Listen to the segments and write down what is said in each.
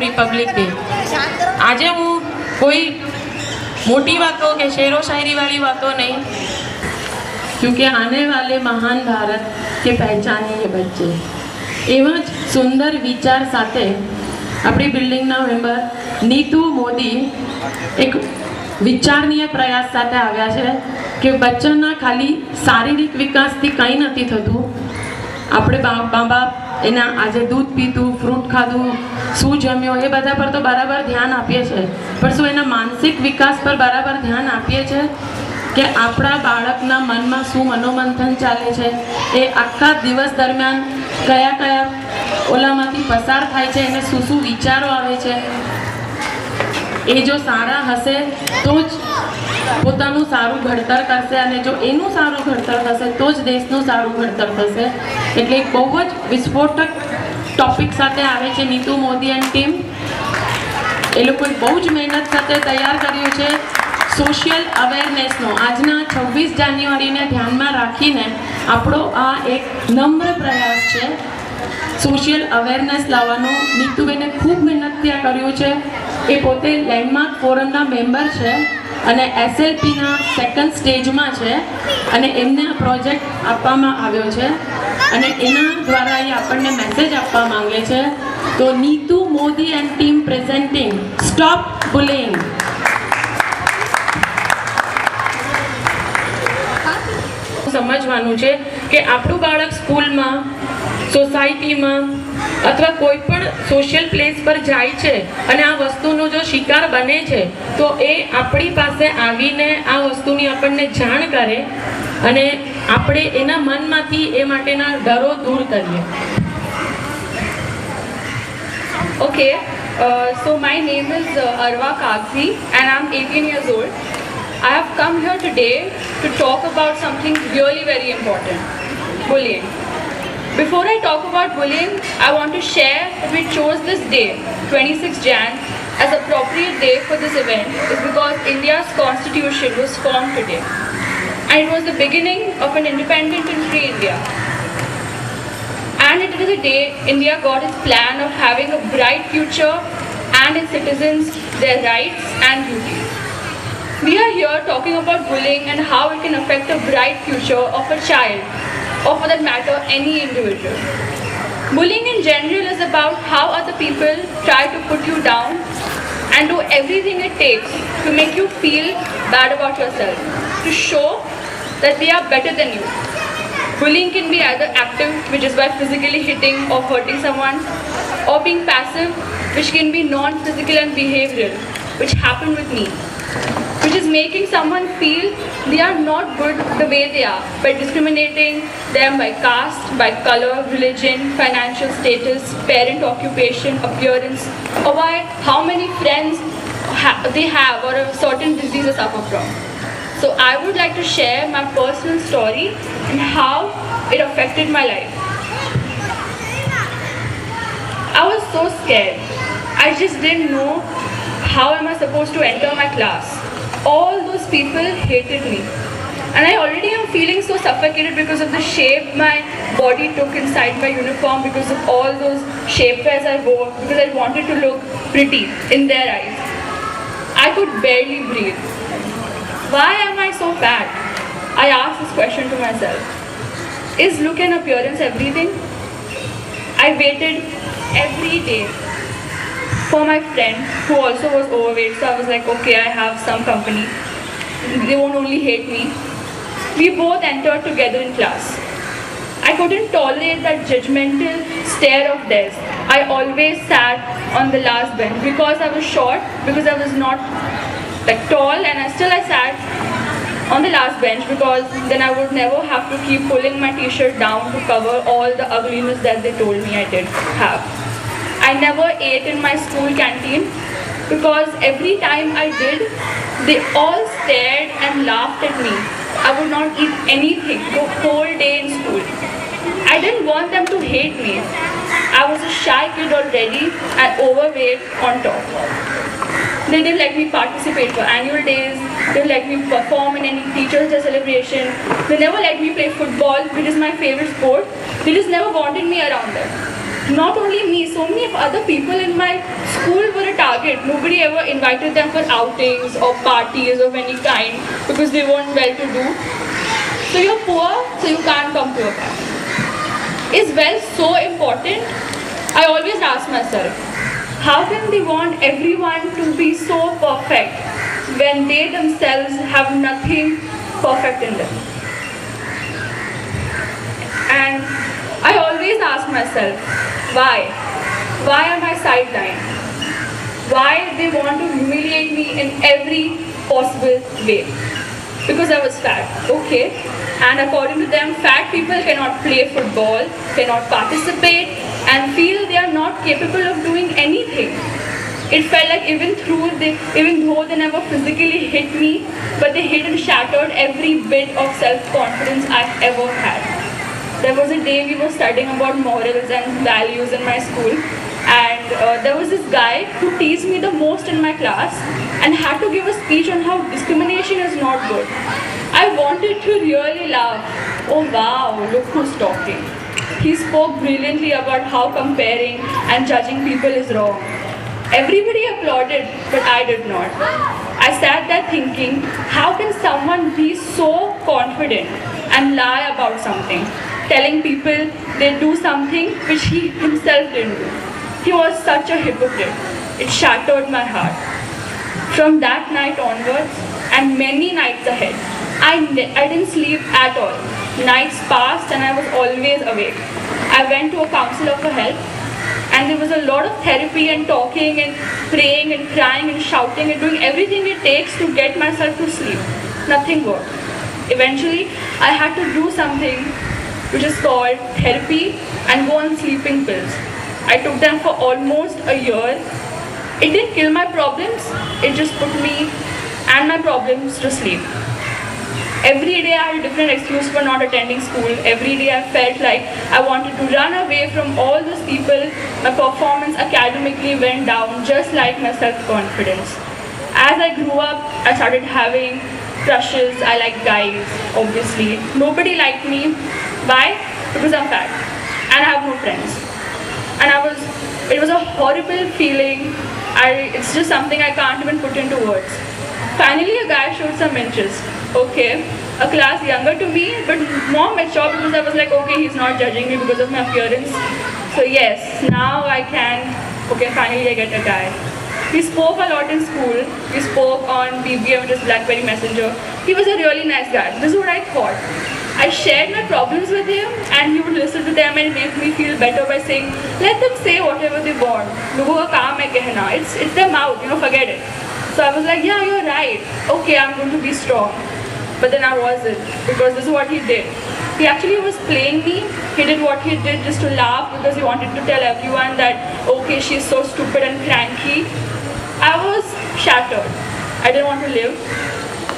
Republic day. आज हूँ कोई मोटी बातों के शेरो शायरी वाली बातों नहीं, क्योंकि आने वाले महान भारत के पहचाने ये बच्चे एवं सुंदर विचार साथे अपनी बिल्डिंगना मेम्बर नीतू मोदी एक विचारणीय प्रयास साथे आव्या छे कि बच्चाना खाली शारीरिक विकासथी कंई नथी थतुं। આપણે બાપ એના આજે દૂધ પીતું, ફ્રૂટ ખાધું, શું જમ્યો એ બધા પર તો બરાબર ધ્યાન આપીએ છીએ, પણ શું એના માનસિક વિકાસ પર બરાબર ધ્યાન આપીએ છીએ કે આપણા બાળકના મનમાં શું મનોમંથન ચાલે છે, એ આખા દિવસ દરમિયાન કયા કયા ઓલામાંથી પસાર થાય છે, એને શું શું વિચારો આવે છે, એ જો સારા હશે તો જ પોતાનું સારું ઘડતર કરશે, અને જો એનું સારું ઘડતર થશે તો જ દેશનું સારું ઘડતર થશે। એટલે એક બહુ જ વિસ્ફોટક ટોપિક સાથે આવે છે નીતુ મોદી એન્ડ ટીમ। એ લોકોએ બહુ જ મહેનત સાથે તૈયાર કર્યું છે સોશિયલ અવેરનેસનો। આજના 26 જાન્યુઆરીને ધ્યાનમાં રાખીને આપણો આ એક નમ્ર પ્રયાસ છે સોશિયલ અવેરનેસ લાવવાનો। નીતુબેને ખૂબ મહેનતથી આ કર્યું છે। એ પોતે લેન્ડમાર્ક ફોરમના મેમ્બર છે અને એસએલપીના સેકન્ડ સ્ટેજમાં છે, અને એમને આ પ્રોજેક્ટ આપવામાં આવ્યો છે અને એના દ્વારા એ આપણને મેસેજ આપવા માંગે છે। તો Nitu Modi and team presenting stop bullying. સમજવાનું છે કે આપણું બાળક સ્કૂલમાં, સોસાયટીમાં અથવા કોઈ પણ સોશિયલ પ્લેસ પર જાય છે અને આ વસ્તુનો જો શિકાર બને છે તો એ આપણી પાસે આવીને આ વસ્તુની આપણને જાણ કરે અને આપણે એના મનમાંથી એ માટેના ડરો દૂર કરીએ। Okay, so my name is Arwa Kagzi and I'm 18 years old. I have come here today to talk about something really very important, bullying. Before I talk about bullying, I want to share that we chose this day, 26 Jan, as appropriate day for this event is because India's constitution was formed today. And it was the beginning of an independent and free India. And it is a day India got its plan of having a bright future and its citizens their rights and duties. We are here talking about bullying and how it can affect the bright future of a child, or for that matter, any individual. Bullying in general is about how other people try to put you down and do everything it takes to make you feel bad about yourself, to show that they are better than you. Bullying can be either active, which is by physically hitting or hurting someone, or being passive, which can be non-physical and behavioral, which happened with me, which is making someone feel they are not good the way they are by discriminating them by caste, by color, religion, financial status, parent occupation, appearance, or by how many friends they have or a certain disease they suffer from. So I would like to share my personal story and how it affected my life. I was so scared. I just didn't know how am I supposed to enter my class. All those people hated me. And I already am feeling so suffocated because of the shape my body took inside my uniform, because of all those shapewears I wore, because I wanted to look pretty in their eyes. I could barely breathe. Why am I so bad? I asked this question to myself. Is look and appearance everything? I waited every day for my friend who also was overweight, so I was like, okay, I have some company. They won't only hate me. We both entered together in class. I couldn't tolerate that judgmental stare of theirs. I always sat on the last bench because I was short, because I was not like tall, and I sat on the last bench because then I would never have to keep pulling my t-shirt down to cover all the ugliness that they told me I did have. I never ate in my school canteen because every time I did, they all stared and laughed at me. I would not eat anything the whole day in school. I didn't want them to hate me. I was a shy kid already and overweight on top. They didn't let me participate for annual days. They didn't let me perform in any Teachers' Day celebration. They never let me play football, which is my favorite sport. They just never wanted me around them. Not only me, so many of other people in my school were a target. Nobody ever invited them for outings or parties of any kind because they weren't well to do. So you're poor, so you can't come to a party. Is wealth so important? I always ask myself, how can they want everyone to be so perfect when they themselves have nothing perfect in them? And I always ask myself, why? Why am I sidelined? Why they want to humiliate me in every possible way? Because I was fat, okay. And according to them, fat people cannot play football, cannot participate, and feel they are not capable of doing anything. It felt like even though they never physically hit me, but they hit and shattered every bit of self-confidence I've ever had. There was a day we were studying about morals and values in my school, and there was this guy who teased me the most in my class and had to give a speech on how discrimination is not good. I wanted to really laugh. Oh wow, look who's talking. He spoke brilliantly about how comparing and judging people is wrong. Everybody applauded, but I did not. I sat there thinking, how can someone be so confident and lie about something, telling people they do something which he himself didn't do? He was such a hypocrite. It shattered my heart. From that night onwards, and many nights ahead, I didn't sleep at all. Nights passed and I was always awake. I went to a counselor for help, and there was a lot of therapy and talking and praying and crying and shouting and doing everything it takes to get myself to sleep. Nothing worked. Eventually, I had to do something which is called therapy and go on sleeping pills. I took them for almost a year. It didn't kill my problems, it just put me and my problems to sleep. Every day I had a different excuse for not attending school. Every day I felt like I wanted to run away from all those people. My performance academically went down, just like my self-confidence. As I grew up, I started having crushes. I liked guys, obviously. Nobody liked me. Why? Because I'm fat and I have no friends. And it was a horrible feeling. It's just something I can't even put into words. Finally, a guy showed some interest. Okay, a class younger to me, but more mature, because I was like, okay, he's not judging me because of my appearance. So yes, now I can, okay, finally I get a guy. We spoke a lot in school. We spoke on BBM, which is BlackBerry Messenger. He was a really nice guy. This is what I thought. I shared my problems with him, and he would listen to them and make me feel better by saying, let them say whatever they want. Logo ka kaam hai kehna. It's their mouth, forget it. So I was like, yeah, you're right. Okay, I'm going to be strong. But then I wasn't, because this is what he did. He actually was playing me. He did what he did just to laugh, because he wanted to tell everyone that, okay, she's so stupid and cranky. I was shattered. I didn't want to live.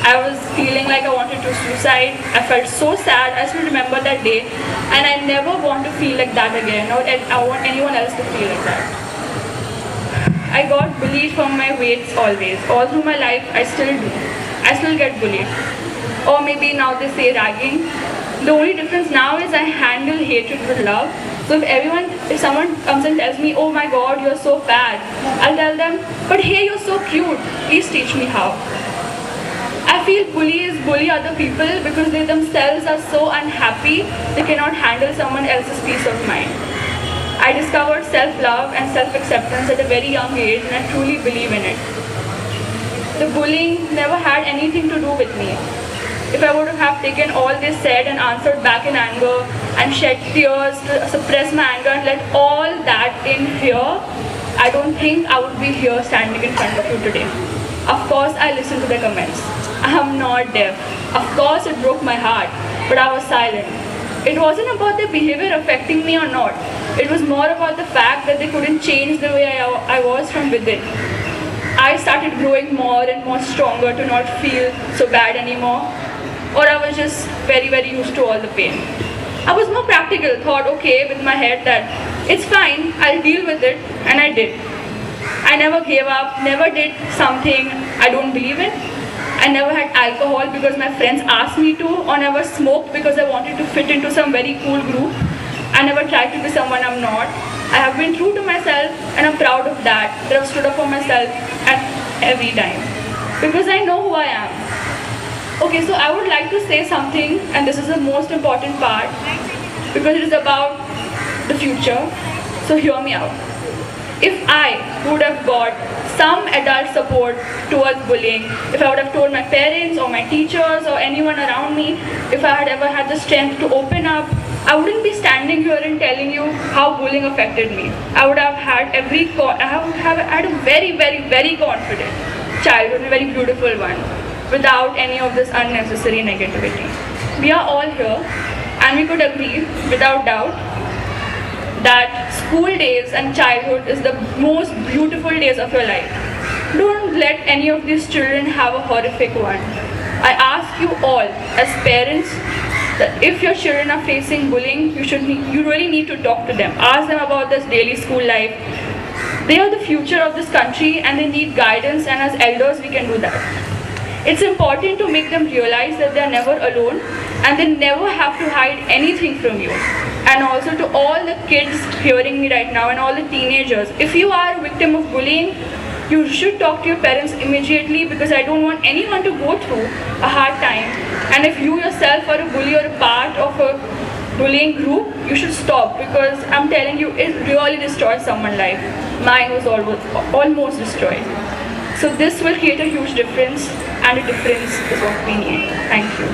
I was feeling like I wanted to suicide. I felt so sad. I still remember that day. And I never want to feel like that again, or I want anyone else to feel like that. I got bullied for my weights always. All through my life, I still do. I still get bullied. Or maybe now they say ragging. The only difference now is I handle hatred with love. So if someone comes and tells me, oh my god, you're so fat, I'll tell them, but hey, you're so cute, please teach me how. I feel bullies bully other people because they themselves are so unhappy they cannot handle someone else's peace of mind. I discovered self-love and self-acceptance at a very young age, and I truly believe in it. The bullying never had anything to do with me. If I would have taken all they said and answered back in anger and shed tears to suppress my anger and let all that in here, I don't think I would be here standing in front of you today. Of course, I listened to the comments. I am not deaf. Of course, it broke my heart, but I was silent. It wasn't about their behavior affecting me or not. It was more about the fact that they couldn't change the way I was from within. I started growing more and more stronger to not feel so bad anymore. Or I was just very, very used to all the pain. I was more practical, thought okay with my head that it's fine, I'll deal with it, and I did. I never gave up, never did something I don't believe in. I never had alcohol because my friends asked me to, or never smoked because I wanted to fit into some very cool group. I never tried to be someone I'm not. I have been true to myself and I'm proud of that. That I've stood up for myself at every time. Because I know who I am. Okay, so I would like to say something, and this is the most important part because it is about the future. So hear me out. If I would have got some adult support towards bullying, if I would have told my parents or my teachers or anyone around me, if I had ever had the strength to open up, I wouldn't be standing here and telling you how bullying affected me. I would have had I would have had a very, very, very confident childhood, a very beautiful one, without any of this unnecessary negativity. We are all here, and we could agree, without doubt, that school days and childhood is the most beautiful days of your life. Don't let any of these children have a horrific one. I ask you all as parents that if your children are facing bullying, you really need to talk to them. Ask them about this daily school life. They are the future of this country and they need guidance, and as elders we can do that. It's important to make them realize that they are never alone and they never have to hide anything from you. And also to all the kids hearing me right now and all the teenagers, if you are a victim of bullying, you should talk to your parents immediately, because I don't want anyone to go through a hard time. And if you yourself are a bully or a part of a bullying group, you should stop, because I'm telling you, it really destroys someone's life. Mine was almost destroyed. So this will create a huge difference, and a difference is what we need. Thank you.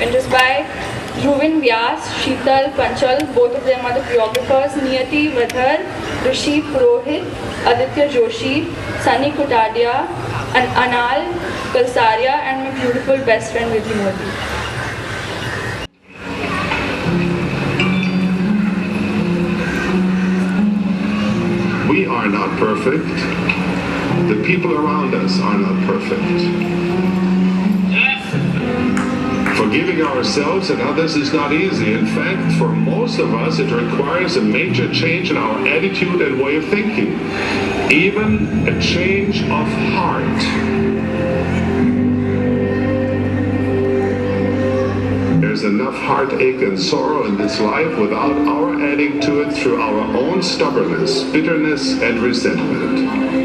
And just by Dhruvin Vyas, Sheetal, Panchal, both of them are the choreographers. Niyati Vadhar, Rishi Purohit, Aditya Joshi, Sunny Kutadia, and Anal Kalsaria, and my beautiful best friend Neeta Mody. We are not perfect. The people around us are not perfect. Forgiving ourselves and others is not easy. In fact, for most of us, it requires a major change in our attitude and way of thinking. Even a change of heart. There's enough heartache and sorrow in this life without our adding to it through our own stubbornness, bitterness, and resentment.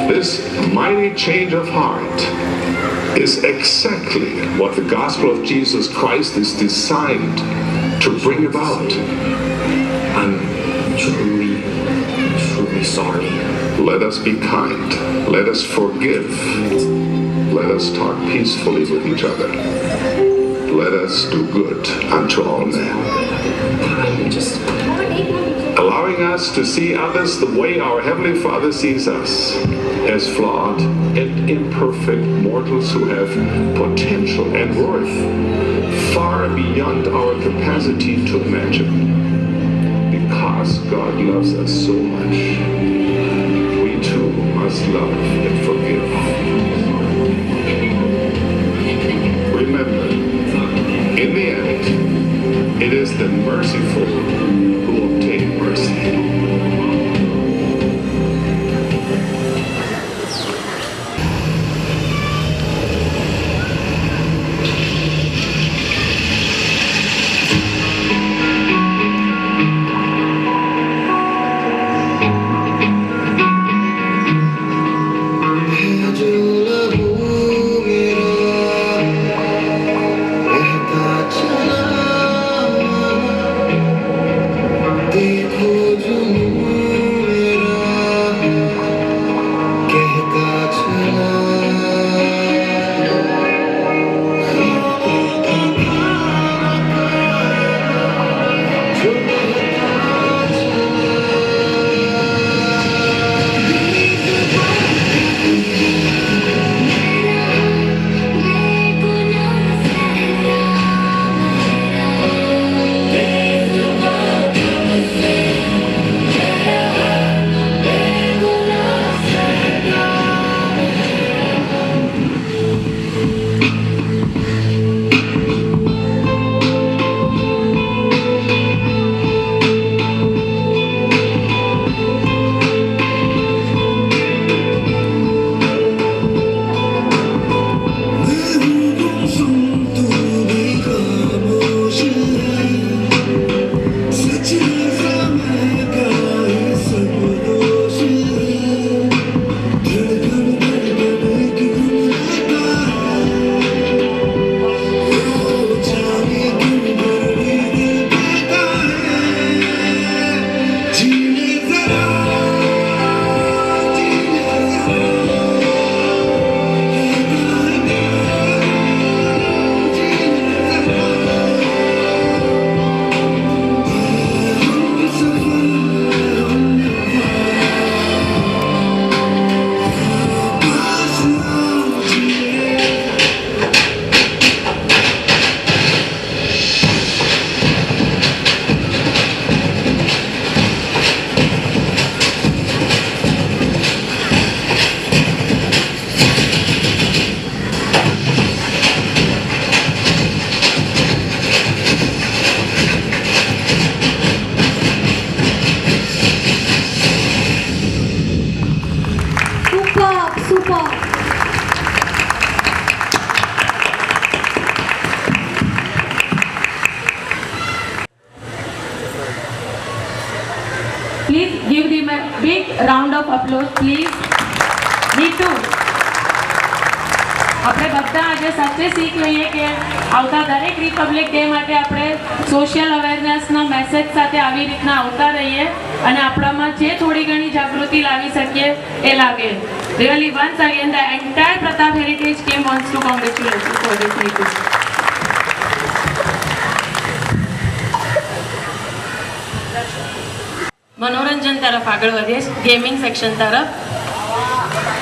This mighty change of heart is exactly what the gospel of Jesus Christ is designed to bring about. I'm truly, truly sorry. Let us be kind. Let us forgive. Let us talk peacefully with each other. Let us do good unto all men. I'm just... Allowing us to see others the way our Heavenly Father sees us, as flawed and imperfect mortals who have potential and worth far beyond our capacity to imagine. Because God loves us so much, we too must love and forgive. Remember, in the end, it is the merciful who obtain mercy. Please give them a big round of applause, please. Me too. આપણે બધા આજે સાચે શીખ લઈએ કે આવતા દરેક Republic day માટે આપણે સોશિયલ અવેરનેસના મેસેજ સાથે આવી રીતના આવતા રહીએ અને આપણામાં જે થોડી ઘણી જાગૃતિ લાવી શકીએ એ લાગે. Really, once again, the entire Pratap Heritage team wants to congratulate you for this meeting. मनोरंजन तरफ આગળ વધીએ, ગેમિંગ સેક્શન તરફ.